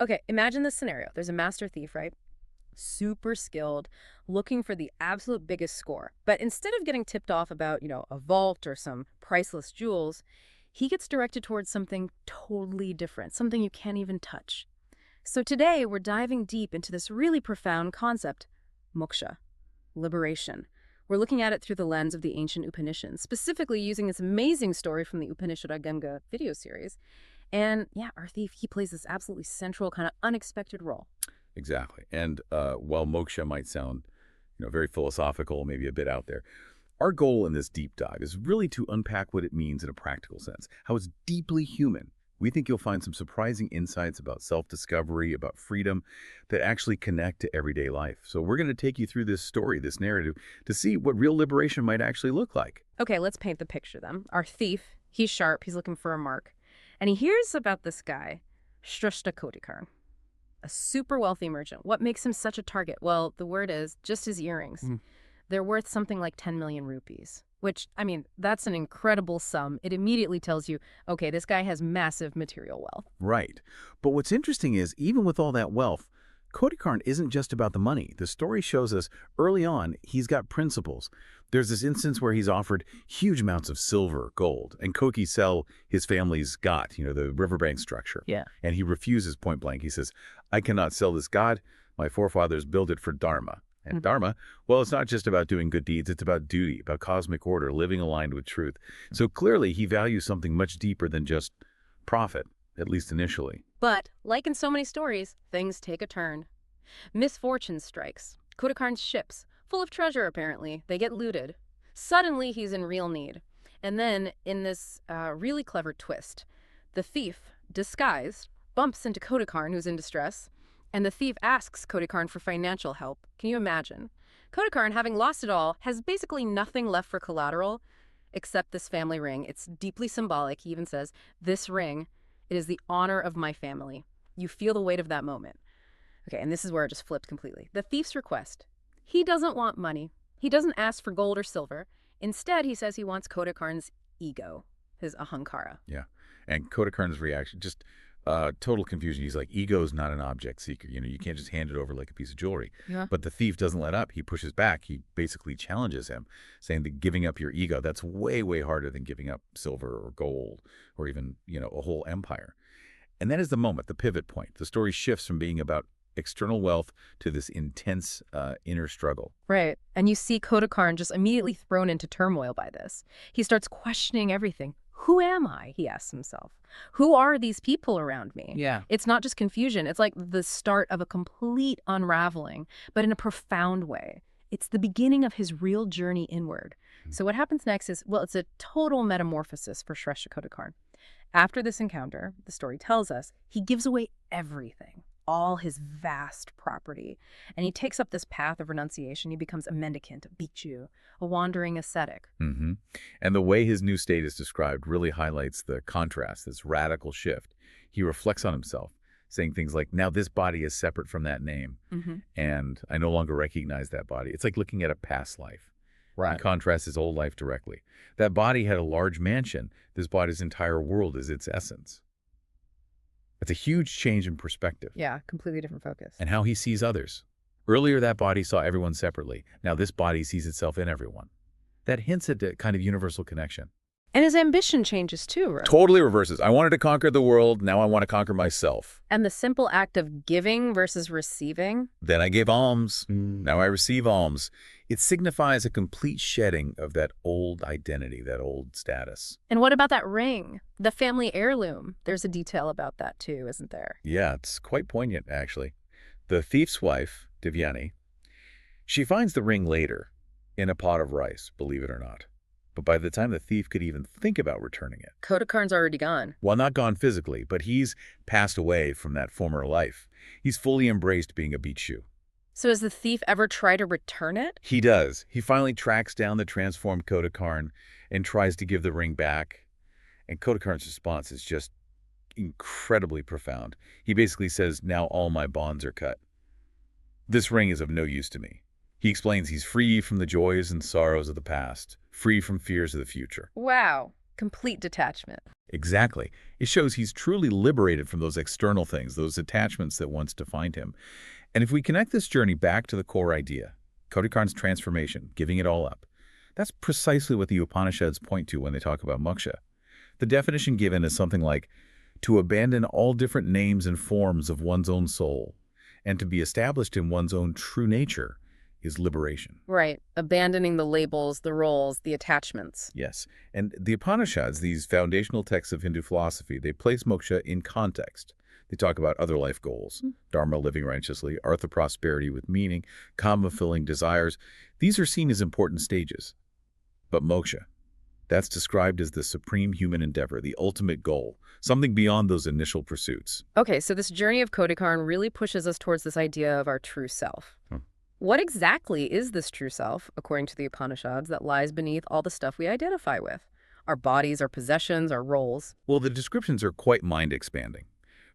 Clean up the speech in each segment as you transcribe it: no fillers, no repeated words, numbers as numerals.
Okay, imagine this scenario. There's a master thief, right? Super skilled, looking for the absolute biggest score. But instead of getting tipped off about, a vault or some priceless jewels, he gets directed towards something totally different, something you can't even touch. So today we're diving deep into this really profound concept, moksha, liberation. We're looking at it through the lens of the ancient Upanishads, specifically using this amazing story from the Upanishad Ganga video series. And yeah, our thief, he plays this absolutely central, kind of unexpected role. Exactly. And while moksha might sound, very philosophical, maybe a bit out there, our goal in this deep dive is really to unpack what it means in a practical sense, how it's deeply human. We think you'll find some surprising insights about self-discovery, about freedom that actually connect to everyday life. So we're going to take you through this story, this narrative, to see what real liberation might actually look like. Okay, let's paint the picture then. Our thief, he's sharp, he's looking for a mark. And he hears about this guy, Shrestha Kodikarn, a super wealthy merchant. What makes him such a target? Well, the word is just his earrings. They're worth something like 10 million rupees, which, I mean, that's an incredible sum. It immediately tells you, okay, this guy has massive material wealth. Right. But what's interesting is, even with all that wealth, Kodikarn isn't just about the money. The story shows us early on he's got principles. There's this instance where he's offered huge amounts of silver, gold, and Koki sell his family's ghat, the riverbank structure. Yeah. And he refuses point blank. He says, I cannot sell this god. My forefathers built it for Dharma. And Dharma, well, it's not just about doing good deeds. It's about duty, about cosmic order, living aligned with truth. So clearly he values something much deeper than just profit, at least initially. But, like in so many stories, things take a turn. Misfortune strikes. Kodikarn's ships, full of treasure apparently, they get looted. Suddenly he's in real need. And then, in this really clever twist, the thief, disguised, bumps into Kodikarn, who's in distress, and the thief asks Kodikarn for financial help. Can you imagine? Kodikarn, having lost it all, has basically nothing left for collateral except this family ring. It's deeply symbolic. He even says, this ring, it is the honor of my family. You feel the weight of that moment. Okay, and this is where it just flipped completely. The thief's request. He doesn't want money. He doesn't ask for gold or silver. Instead, he says he wants Kodikarn's ego, his ahankara. Yeah. And Kodikarn's reaction, just total confusion. He's like, ego's not an object seeker. You can't just hand it over like a piece of jewelry. Yeah. But the thief doesn't let up. He pushes back. He basically challenges him, saying that giving up your ego, that's way, way harder than giving up silver or gold or even, a whole empire. And that is the moment, the pivot point. The story shifts from being about external wealth to this intense inner struggle. Right. And you see Kodikarn just immediately thrown into turmoil by this. He starts questioning everything. Who am I? He asks himself. Who are these people around me? Yeah. It's not just confusion. It's like the start of a complete unraveling, but in a profound way. It's the beginning of his real journey inward. So what happens next is, well, it's a total metamorphosis for Shrestha Kodikarn. After this encounter, the story tells us, he gives away everything, all his vast property. And he takes up this path of renunciation. He becomes a mendicant, a bhikshu, a wandering ascetic. And the way his new state is described really highlights the contrast, this radical shift. He reflects on himself, saying things like, now this body is separate from that name, and I no longer recognize that body. It's like looking at a past life. Right. He contrasts his old life directly. That body had a large mansion. This body's entire world is its essence. It's a huge change in perspective. Yeah, completely different focus. And how he sees others. Earlier, that body saw everyone separately. Now this body sees itself in everyone. That hints at a kind of universal connection. And his ambition changes too, right? Totally reverses. I wanted to conquer the world. Now I want to conquer myself. And the simple act of giving versus receiving. Then I gave alms. Now I receive alms. It signifies a complete shedding of that old identity, that old status. And what about that ring? The family heirloom. There's a detail about that too, isn't there? Yeah, it's quite poignant, actually. The thief's wife, Devyani, she finds the ring later in a pot of rice, believe it or not. But by the time the thief could even think about returning it, Kodikarn's already gone. well, not gone physically, but he's passed away from that former life. He's fully embraced being a bhikshu. So does the thief ever try to return it? He does. He finally tracks down the transformed Kodikarn and tries to give the ring back. And Kodikarn's response is just incredibly profound. He basically says, now all my bonds are cut. This ring is of no use to me. He explains he's free from the joys and sorrows of the past, free from fears of the future. Wow. Complete detachment. Exactly. It shows he's truly liberated from those external things, those attachments that once defined him. And if we connect this journey back to the core idea, Kotikarn's transformation, giving it all up, that's precisely what the Upanishads point to when they talk about moksha. The definition given is something like, to abandon all different names and forms of one's own soul, and to be established in one's own true nature is liberation. Right. Abandoning the labels, the roles, the attachments. Yes. And the Upanishads, these foundational texts of Hindu philosophy, they place moksha in context. They talk about other life goals, dharma, living righteously, artha, prosperity with meaning, kama, fulfilling desires. These are seen as important stages. But moksha, that's described as the supreme human endeavor, the ultimate goal, something beyond those initial pursuits. Okay, so this journey of Kotikarn really pushes us towards this idea of our true self. What exactly is this true self, according to the Upanishads, that lies beneath all the stuff we identify with? Our bodies, our possessions, our roles. Well, the descriptions are quite mind-expanding.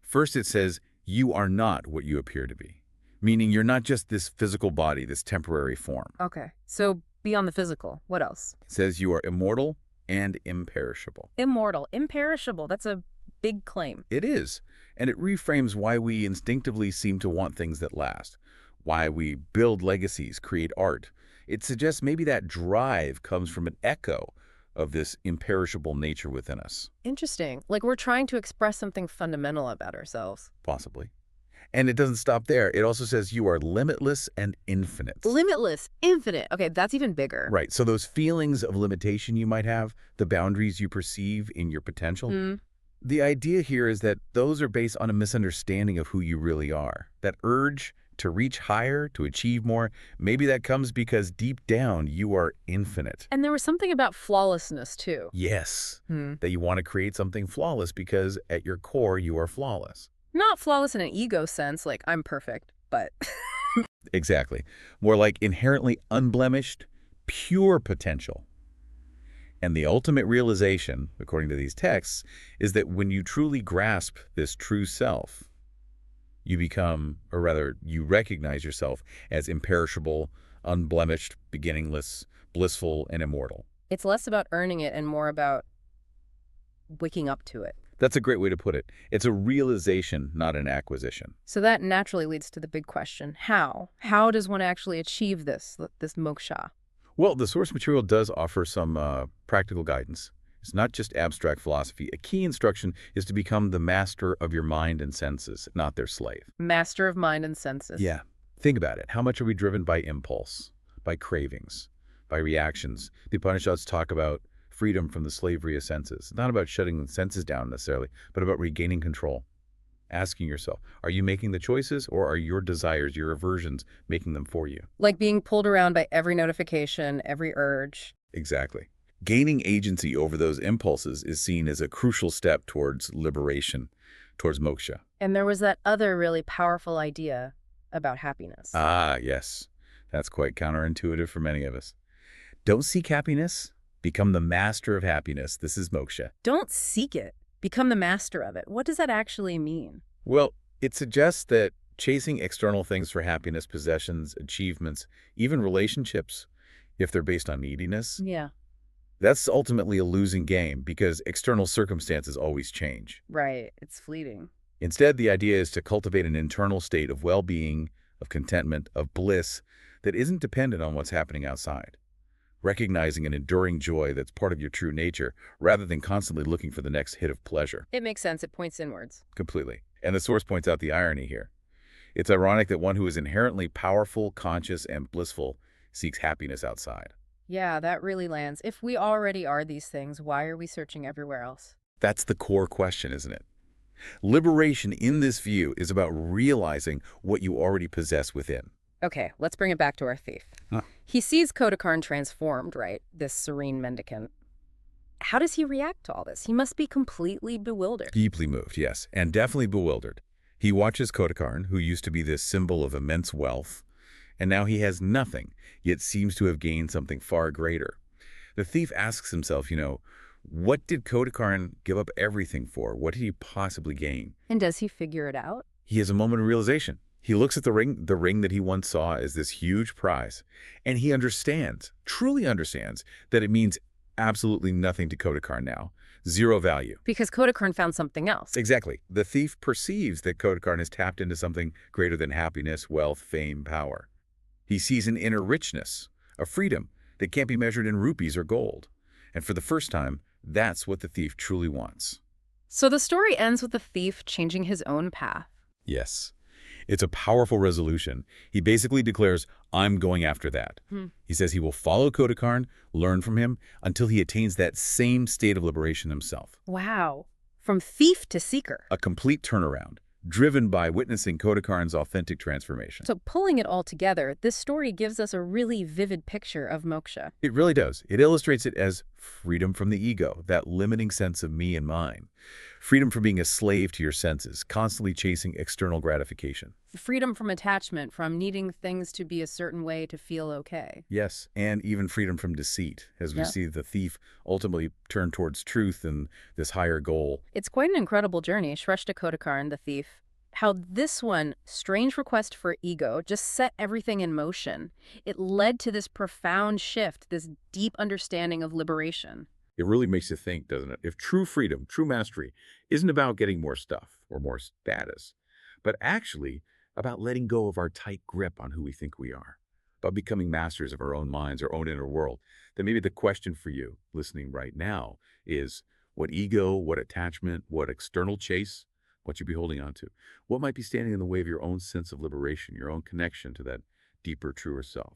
First, it says, you are not what you appear to be, meaning you're not just this physical body, this temporary form. Okay, so beyond the physical, what else? It says you are immortal and imperishable. Immortal, imperishable, that's a big claim. It is, and it reframes why we instinctively seem to want things that last, why we build legacies, create art. It suggests maybe that drive comes from an echo of this imperishable nature within us. Interesting. Like we're trying to express something fundamental about ourselves. Possibly. And it doesn't stop there. It also says you are limitless and infinite. Limitless, infinite. Okay, that's even bigger. Right. So those feelings of limitation you might have, the boundaries you perceive in your potential, the idea here is that those are based on a misunderstanding of who you really are. That urge to reach higher, to achieve more, maybe that comes because deep down you are infinite. And there was something about flawlessness, too. Yes, that you want to create something flawless because at your core you are flawless. Not flawless in an ego sense, like I'm perfect, but... Exactly. More like inherently unblemished, pure potential. And the ultimate realization, according to these texts, is that when you truly grasp this true self, you become, or rather, you recognize yourself as imperishable, unblemished, beginningless, blissful, and immortal. It's less about earning it and more about waking up to it. That's a great way to put it. It's a realization, not an acquisition. So that naturally leads to the big question. How? How does one actually achieve this moksha? Well, the source material does offer some practical guidance. It's not just abstract philosophy. A key instruction is to become the master of your mind and senses, not their slave. Master of mind and senses. Yeah. Think about it. How much are we driven by impulse, by cravings, by reactions? The Upanishads talk about freedom from the slavery of senses. It's not about shutting the senses down necessarily, but about regaining control. Asking yourself, are you making the choices or are your desires, your aversions, making them for you? Like being pulled around by every notification, every urge. Exactly. Gaining agency over those impulses is seen as a crucial step towards liberation, towards moksha. And there was that other really powerful idea about happiness. Ah, yes. That's quite counterintuitive for many of us. Don't seek happiness. Become the master of happiness. This is moksha. Don't seek it. Become the master of it. What does that actually mean? Well, it suggests that chasing external things for happiness, possessions, achievements, even relationships, if they're based on neediness, Yeah. that's ultimately a losing game because external circumstances always change. Right. It's fleeting. Instead, the idea is to cultivate an internal state of well-being, of contentment, of bliss that isn't dependent on what's happening outside. Recognizing an enduring joy that's part of your true nature rather than constantly looking for the next hit of pleasure. It makes sense. It points inwards. Completely. And the source points out the irony here. It's ironic that one who is inherently powerful, conscious, and blissful seeks happiness outside. Yeah, that really lands. If we already are these things, why are we searching everywhere else? That's the core question, isn't it? Liberation in this view is about realizing what you already possess within. Okay, let's bring it back to our thief. He sees Kotikarn transformed, right? This serene mendicant. How does he react to all this? He must be completely bewildered. Deeply moved, yes, and definitely bewildered. He watches Kotikarn, who used to be this symbol of immense wealth, and now he has nothing, yet seems to have gained something far greater. The thief asks himself, what did Kotikarn give up everything for? What did he possibly gain? And does he figure it out? He has a moment of realization. He looks at the ring that he once saw as this huge prize, and he understands, truly understands, that it means Absolutely nothing to Kodakar now. Zero value. Because Kodakern found something else. Exactly. The thief perceives that Kodakar has tapped into something greater than happiness, wealth, fame, power. He sees an inner richness, a freedom that can't be measured in rupees or gold. And for the first time, that's what the thief truly wants. So the story ends with the thief changing his own path. Yes. It's a powerful resolution. He basically declares, I'm going after that. He says he will follow Kodakarn, learn from him, until he attains that same state of liberation himself. Wow. From thief to seeker. A complete turnaround, driven by witnessing Kodakarn's authentic transformation. So pulling it all together, this story gives us a really vivid picture of moksha. It really does. It illustrates it as freedom from the ego, that limiting sense of me and mine. Freedom from being a slave to your senses, constantly chasing external gratification. Freedom from attachment, from needing things to be a certain way to feel okay. Yes, and even freedom from deceit, as we see the thief ultimately turn towards truth and this higher goal. It's quite an incredible journey, Shrestha Kodakar the thief. How this one, strange request for ego, just set everything in motion. It led to this profound shift, this deep understanding of liberation. It really makes you think, doesn't it? If true freedom, true mastery, isn't about getting more stuff or more status, but actually about letting go of our tight grip on who we think we are, about becoming masters of our own minds, our own inner world, then maybe the question for you listening right now is, what ego, what attachment, what external chase, what you be holding on to? What might be standing in the way of your own sense of liberation, your own connection to that deeper, truer self?